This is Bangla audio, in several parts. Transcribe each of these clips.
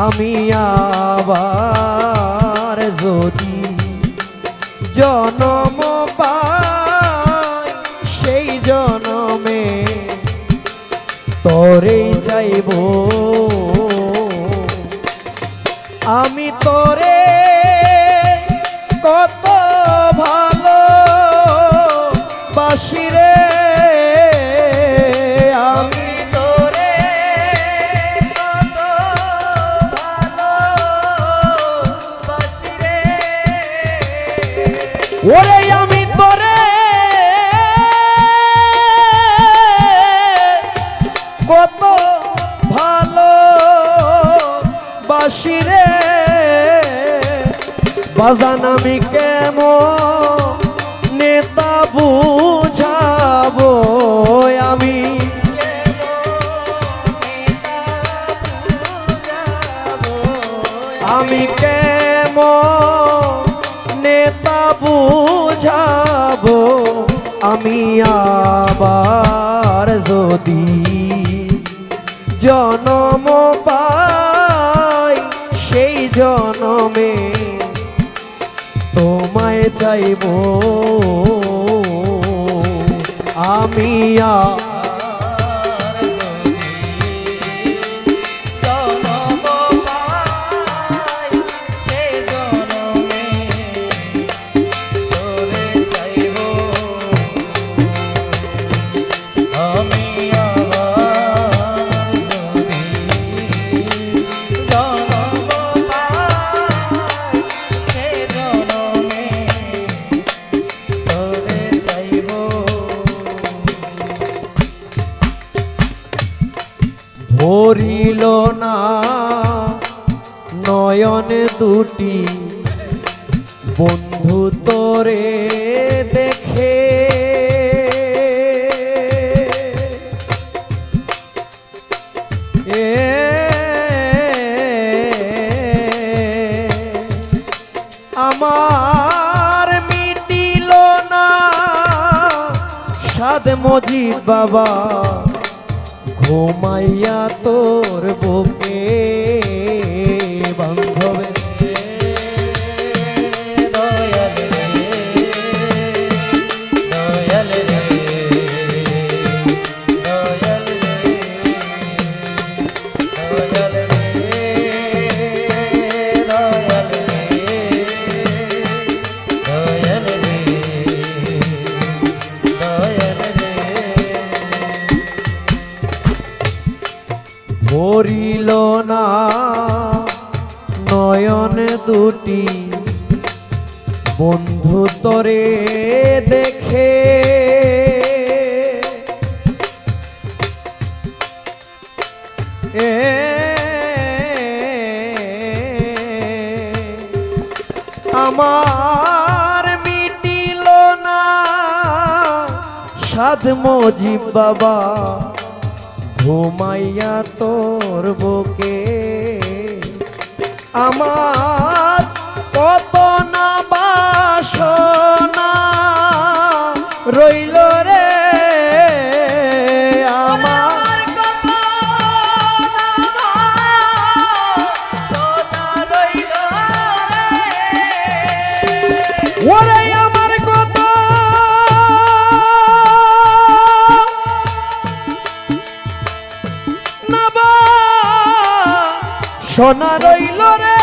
আমি আবার যদি জনম পাই সেই জনমে তোরেই চাইব আমি তোরে কত ভালো বাসি রে আমি তোরে কত ভালো বাসি রে ওরে আমি তোরে কত ভালো বাসি রে বাজান আমি কেমন নেতা বুঝাবো আমি আমি কেমন নেতা বুঝাবো আমি আবার যদি জনম পাই সেই জনমে তোমায় চাইব আমি ভরিল না নয়নে দুটি বন্ধু তোরে দেখে আমার মিটিল না সাদ মজিদ বাবা ঘুমাইয়া তোর বুকে বান্ধবে দয়াল রে দয়াল রে দয়াল রে দয়াল রে দয়াল রে দয়াল রে দয়াল রে ভরিল না নয়ন দুটি বন্ধু তোরে দেখে আমার মিটিল না সাধ মজিব বাবা ঘুমাইয়া তোর বুকে আমার কত না বাসনা রইল রে আমার কত সোনা রইল ওরে আমার কত না সোনা রইল রে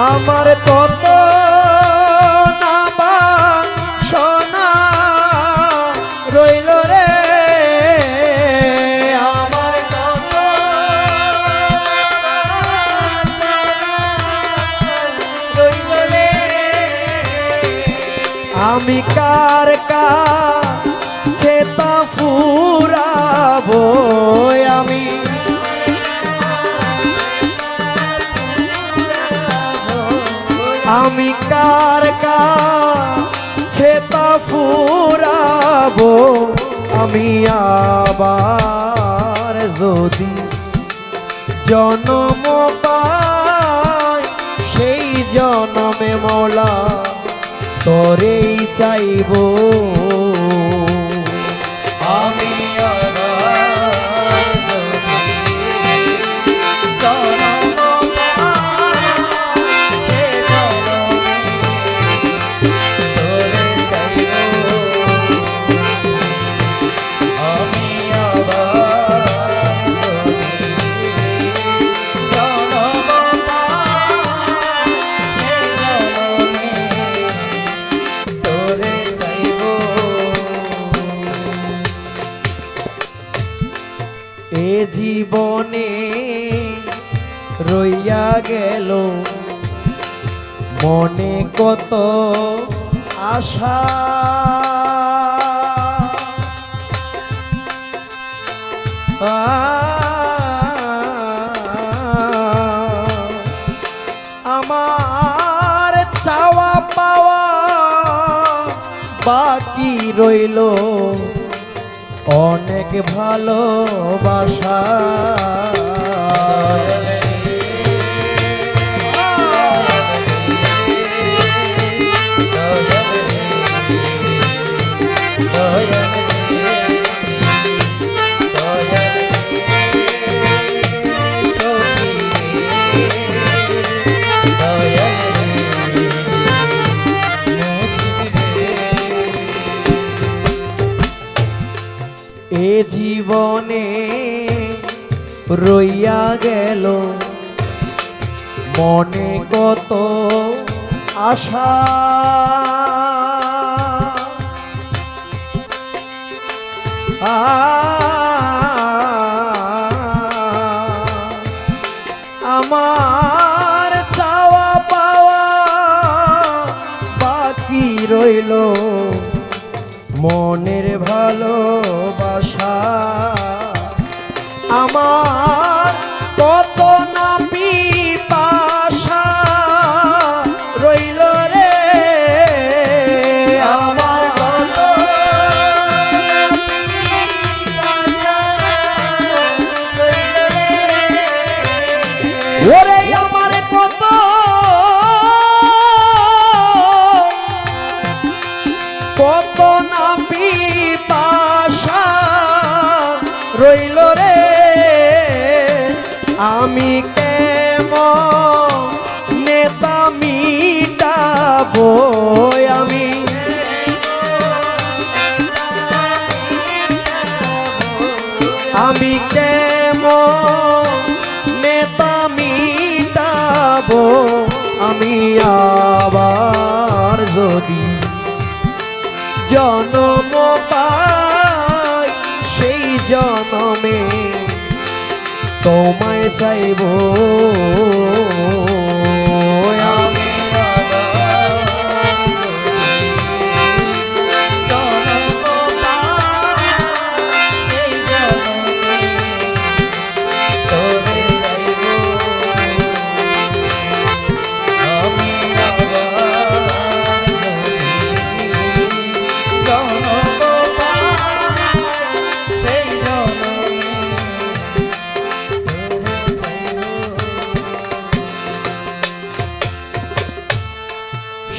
আমার কত না বাসনা রইল রে আমার কত রইল রে আমি কার কাছে তা ফুরাবো আমি আমি কার কাছে তা ফুরাবো আমি আবার যদি জন্ম পাই সেই জন্মে মৌলা তোরেই চাইবো আমি আবার যদি জন্ম পাই, সে জন্মে তোরে চাইব। আমি আবার যদি জন্ম পাই, সে জন্মে তোরে চাইব। এ জীবনে রইয়া গেল মনে কত আশা আমার চাওয়া পাওয়া বাকি রইল অনেক ভালোবাসা এ জীবনে রইয়া গেল মনে কত আশা আমার চাওয়া পাওয়া বাকি রইল মনের ভালোবাসা আমার কত না পিপাসা রইল রে আমার কত ওরে আমার কত কত না পিপাসা রইল রে আমি কেমন নেতা মিটাবো আমি আমি কেমন নেতা মিটাবো আমি আবার যদি জন্ম পাই সেই জন্মে তোমায় চাইবো আমি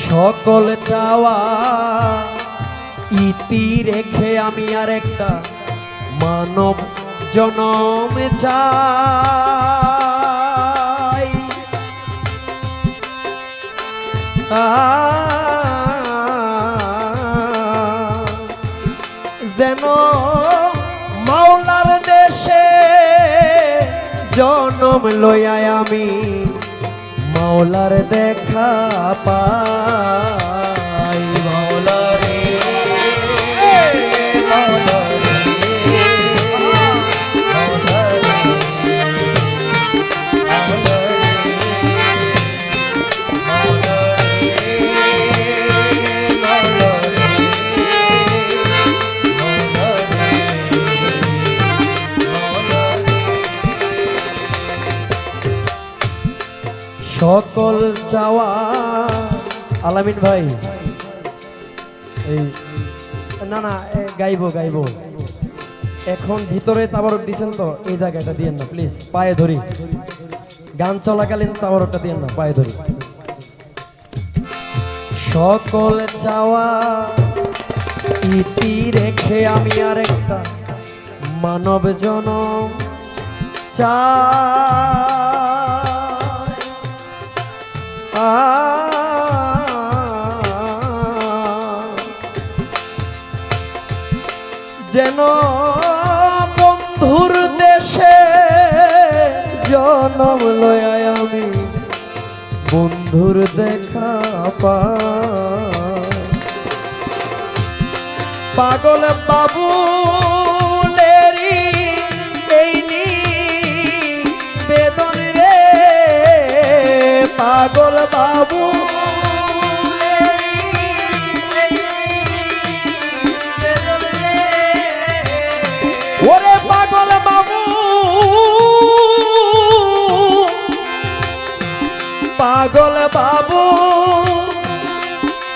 সকল চাওয়া ইতি রেখে আমি আর একটা মানব জনম চাই যেন মাওলার দেশে জনম লইয়া আমি মাওলার দেখা পাই মাওলা রে মাওলা রে মাওলা রে মাওলা রে মাওলা রে মাওলা চাওয়া আলামিন ভাই এই না না গাইবো গাইবো এখন ভিতরে তাবারক দিছেন তো এই জায়গাটা দিয়েন না প্লিজ পায়ে ধরি গান চলাকালীন তাবারকটা দিয়েন না পায়ে ধরি সকল চাওয়া ইতি রেখে আমি আর একটা মানব জনম যেন বন্ধুর দেশে জনম লয় আমি বন্ধুর দেখা পাগল বাবু বেদন রে পাগল বাবু ওরে পাগল বাবু পাগল বাবু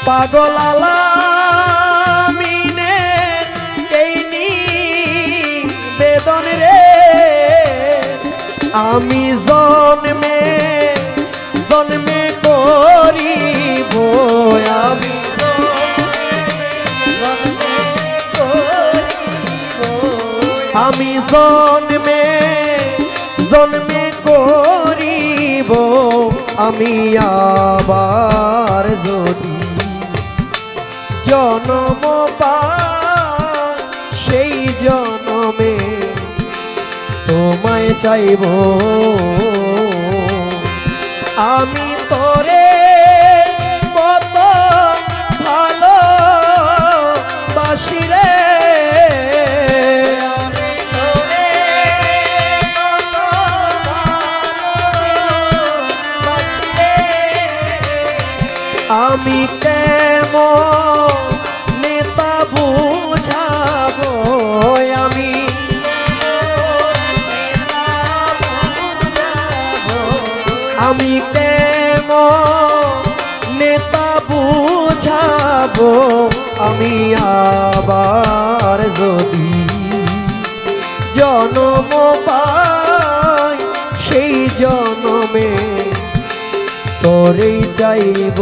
পাগল আলামিনে এইনি বেদন রে আমি জন্মে জন্মে করিব আমি আমি জন্মে জন্মে করিব আমি আবার যদি জন্ম পাই সেই জন্মে তোমায় চাইব আমি তোরে কত ভালো বাসি রে আমি কেমন নেতা বুঝাবো আমি আমি কেমন নেতা বুঝাবো আমি আবার যদি জন্ম পাই সেই জন্মে তোরেই চাইব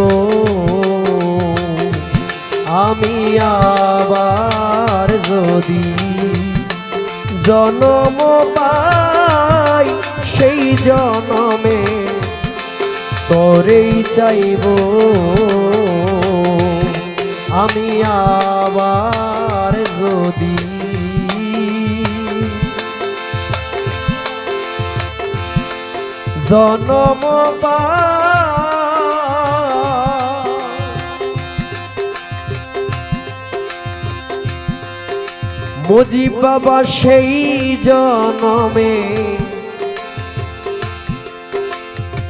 আমি আবার যদি জন্ম পাই সেই জন্মে তোরেই চাইব আমি আবার যদি জন্ম মুজিব বাবা সেই জনমে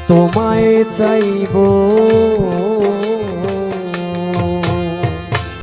তোমায় চাইব